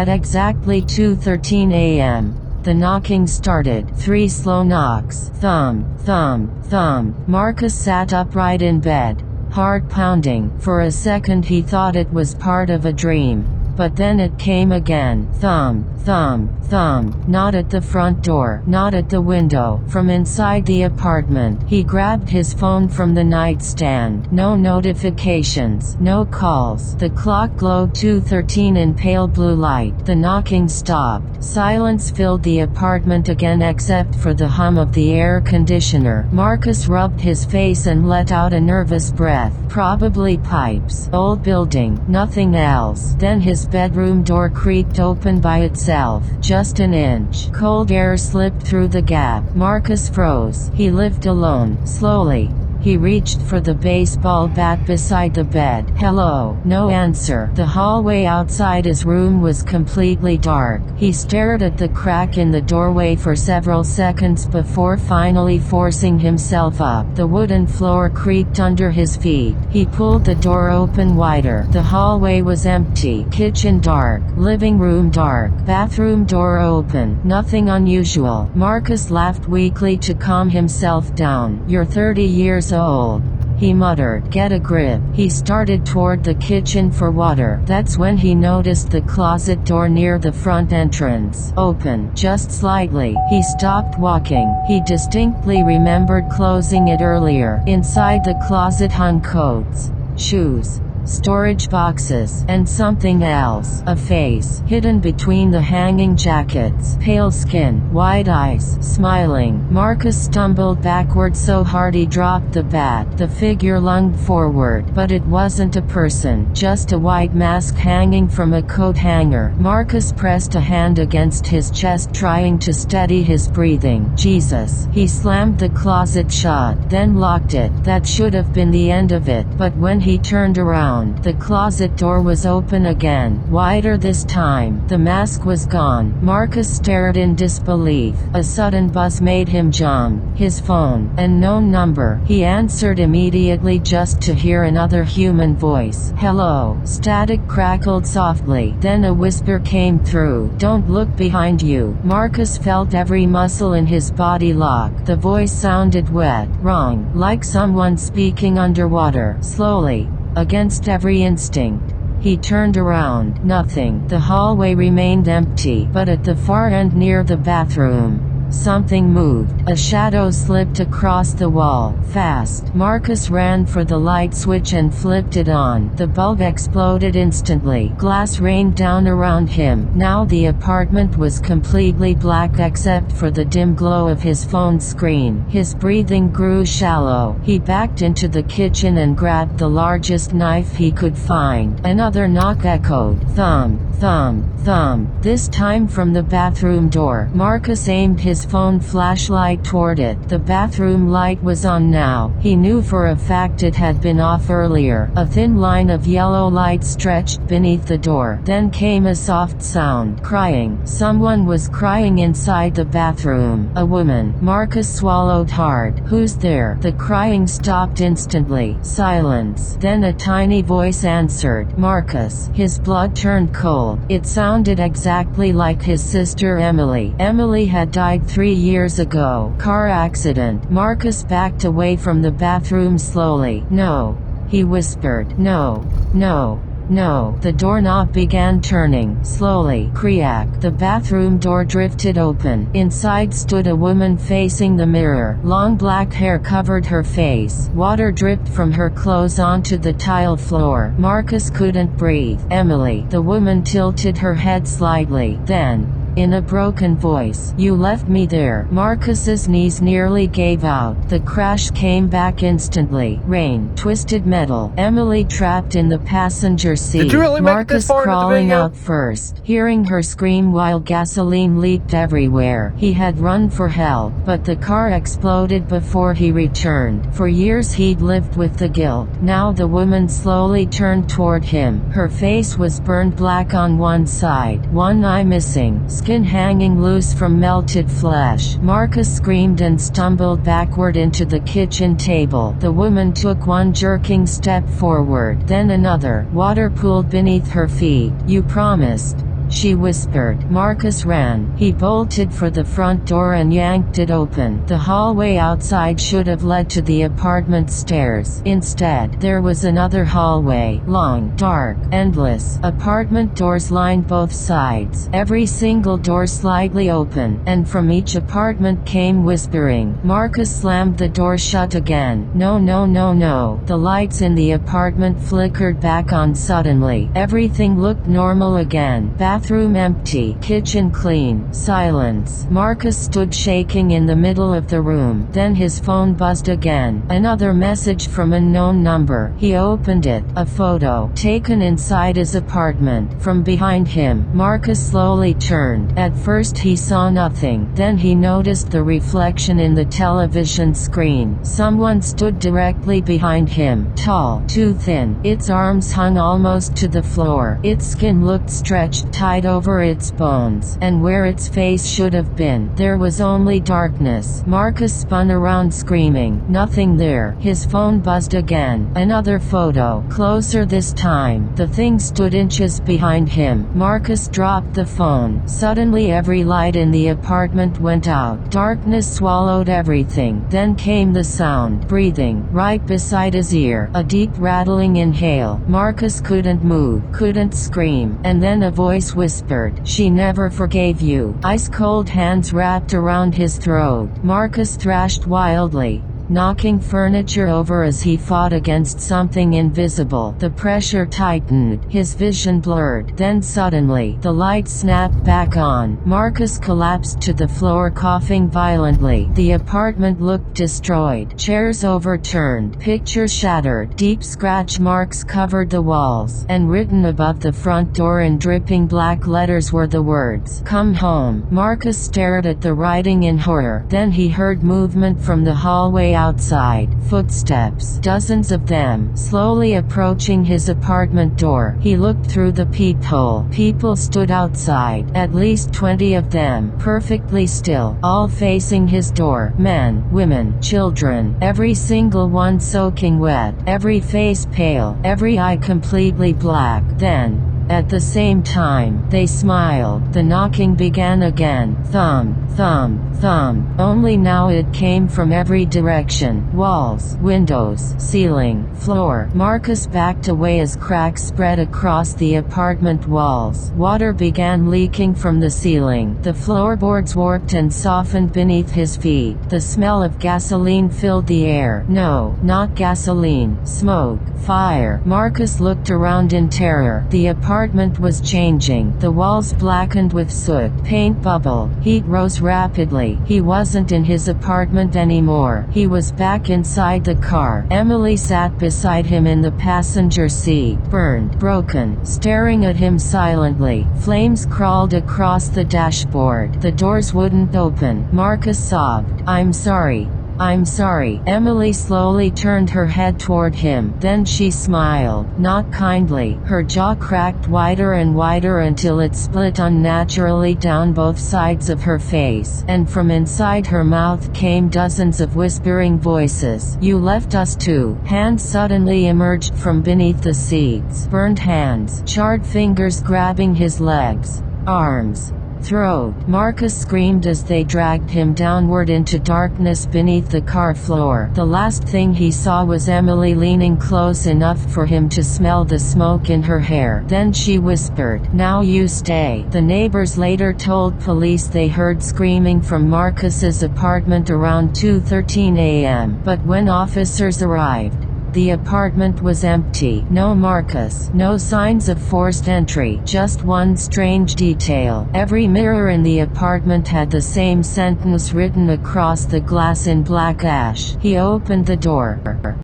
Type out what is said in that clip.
At exactly 2:13 a.m., the knocking started. 3 slow knocks. Thump, thump, thump. Marcus sat upright in bed, heart pounding. For a second he thought it was part of a dream. But then it came again. Thump, thump, thump. Not at the front door, not at the window. From inside the apartment, he grabbed his phone from the nightstand. No notifications, no calls. The clock glowed 2:13 in pale blue light. The knocking stopped. Silence filled the apartment again except for the hum of the air conditioner. Marcus rubbed his face and let out a nervous breath. Probably pipes. Old building, nothing else. Then his bedroom door creaked open by itself, just an inch. Cold air slipped through the gap. Marcus froze. He lived alone. Slowly, he reached for the baseball bat beside the bed. Hello. No answer. The hallway outside his room was completely dark. He stared at the crack in the doorway for several seconds before finally forcing himself up. The wooden floor creaked under his feet. He pulled the door open wider. The hallway was empty. Kitchen dark. Living room dark. Bathroom door open. Nothing unusual. Marcus laughed weakly to calm himself down. You're 30 years old, he muttered. Get a grip. He started toward the kitchen for water. That's when he noticed the closet door near the front entrance open, just slightly. He stopped walking. He distinctly remembered closing it earlier. Inside the closet hung coats, shoes, storage boxes, and something else. A face, hidden between the hanging jackets. Pale skin, wide eyes, smiling. Marcus stumbled backward so hard he dropped the bat. The figure lunged forward, but it wasn't a person, just a white mask hanging from a coat hanger. Marcus pressed a hand against his chest trying to steady his breathing. Jesus. He slammed the closet shut, then locked it. That should have been the end of it, but when he turned around, the closet door was open again, wider this time. The mask was gone. Marcus stared in disbelief. A sudden buzz made him jump. His phone, unknown number. He answered immediately just to hear another human voice. Hello. Static crackled softly. Then a whisper came through. Don't look behind you. Marcus felt every muscle in his body lock. The voice sounded wet, wrong, like someone speaking underwater. Slowly, against every instinct, he turned around. Nothing. The hallway remained empty, but at the far end near the bathroom, something moved. A shadow slipped across the wall. Fast. Marcus ran for the light switch and flipped it on. The bulb exploded instantly. Glass rained down around him. Now the apartment was completely black except for the dim glow of his phone screen. His breathing grew shallow. He backed into the kitchen and grabbed the largest knife he could find. Another knock echoed. Thump, thump, thump. This time from the bathroom door. Marcus aimed his phone flashlight toward it. The bathroom light was on now. He knew for a fact it had been off earlier. A thin line of yellow light stretched beneath the door. Then came a soft sound. Crying. Someone was crying inside the bathroom. A woman. Marcus swallowed hard. Who's there? The crying stopped instantly. Silence. Then a tiny voice answered. Marcus. His blood turned cold. It sounded exactly like his sister Emily. Emily had died 3 years ago. Car accident. Marcus backed away from the bathroom slowly. No. He whispered. No. No. No. The doorknob began turning. Slowly. Creak. The bathroom door drifted open. Inside stood a woman facing the mirror. Long black hair covered her face. Water dripped from her clothes onto the tiled floor. Marcus couldn't breathe. Emily. The woman tilted her head slightly. Then, in a broken voice, you left me there. Marcus's knees nearly gave out. The crash came back instantly. Rain, twisted metal. Emily trapped in the passenger seat. Did you really make it Marcus this far into the crawling video? out first, hearing her scream while gasoline leaked everywhere. He had run for help, but the car exploded before he returned. For years he'd lived with the guilt. Now the woman slowly turned toward him. Her face was burned black on one side, one eye missing, skin hanging loose from melted flesh. Marcus screamed and stumbled backward into the kitchen table. The woman took one jerking step forward, then another. Water pooled beneath her feet. You promised, she whispered. Marcus ran. He bolted for the front door and yanked it open. The hallway outside should have led to the apartment stairs. Instead, there was another hallway. Long, dark, endless. Apartment doors lined both sides. Every single door slightly open, and from each apartment came whispering. Marcus slammed the door shut again. No, no, no, no. The lights in the apartment flickered back on suddenly. Everything looked normal again. Bathroom empty. Kitchen clean. Silence. Marcus stood shaking in the middle of the room. Then his phone buzzed again. Another message from an unknown number. He opened it. A photo taken inside his apartment. From behind him, Marcus slowly turned. At first he saw nothing. Then he noticed the reflection in the television screen. Someone stood directly behind him. Tall, too thin. Its arms hung almost to the floor. Its skin looked stretched tight over its bones. And where its face should have been, there was only darkness. Marcus spun around screaming. Nothing there. His phone buzzed again. Another photo. Closer this time. The thing stood inches behind him. Marcus dropped the phone. Suddenly every light in the apartment went out. Darkness swallowed everything. Then came the sound. Breathing. Right beside his ear. A deep rattling inhale. Marcus couldn't move. Couldn't scream. And then a voice whispered, "She never forgave you." Ice-cold hands wrapped around his throat. Marcus thrashed wildly, knocking furniture over as he fought against something invisible. The pressure tightened, his vision blurred. Then suddenly, the light snapped back on. Marcus collapsed to the floor coughing violently. The apartment looked destroyed. Chairs overturned, pictures shattered, deep scratch marks covered the walls, and written above the front door in dripping black letters were the words, "Come home." Marcus stared at the writing in horror. Then he heard movement from the hallway outside. Footsteps, dozens of them, slowly approaching his apartment door. He looked through the peephole. People stood outside, at least 20 of them, perfectly still, all facing his door. Men, women, children, every single one soaking wet, every face pale, every eye completely black. Then, at the same time, they smiled. The knocking began again. Thump, thump, thump. Only now it came from every direction. Walls, windows, ceiling, floor. Marcus backed away as cracks spread across the apartment walls. Water began leaking from the ceiling. The floorboards warped and softened beneath his feet. The smell of gasoline filled the air. No, not gasoline. Smoke. Fire. Marcus looked around in terror. The apartment was changing. The walls blackened with soot. Paint bubbled. Heat rose rapidly. He wasn't in his apartment anymore. He was back inside the car. Emily sat beside him in the passenger seat, burned, broken, staring at him silently. Flames crawled across the dashboard. The doors wouldn't open. Marcus sobbed, "I'm sorry. I'm sorry." Emily slowly turned her head toward him. Then she smiled, not kindly. Her jaw cracked wider and wider until it split unnaturally down both sides of her face. And from inside her mouth came dozens of whispering voices. "You left us too." Hands suddenly emerged from beneath the seats. Burned hands, charred fingers grabbing his legs, arms, throat. Marcus screamed as they dragged him downward into darkness beneath the car floor. The last thing he saw was Emily leaning close enough for him to smell the smoke in her hair. Then she whispered, "Now you stay." The neighbors later told police they heard screaming from Marcus's apartment around 2:13 a.m. But when officers arrived, the apartment was empty. No Marcus, no signs of forced entry, just one strange detail. Every mirror in the apartment had the same sentence written across the glass in black ash. He opened the door.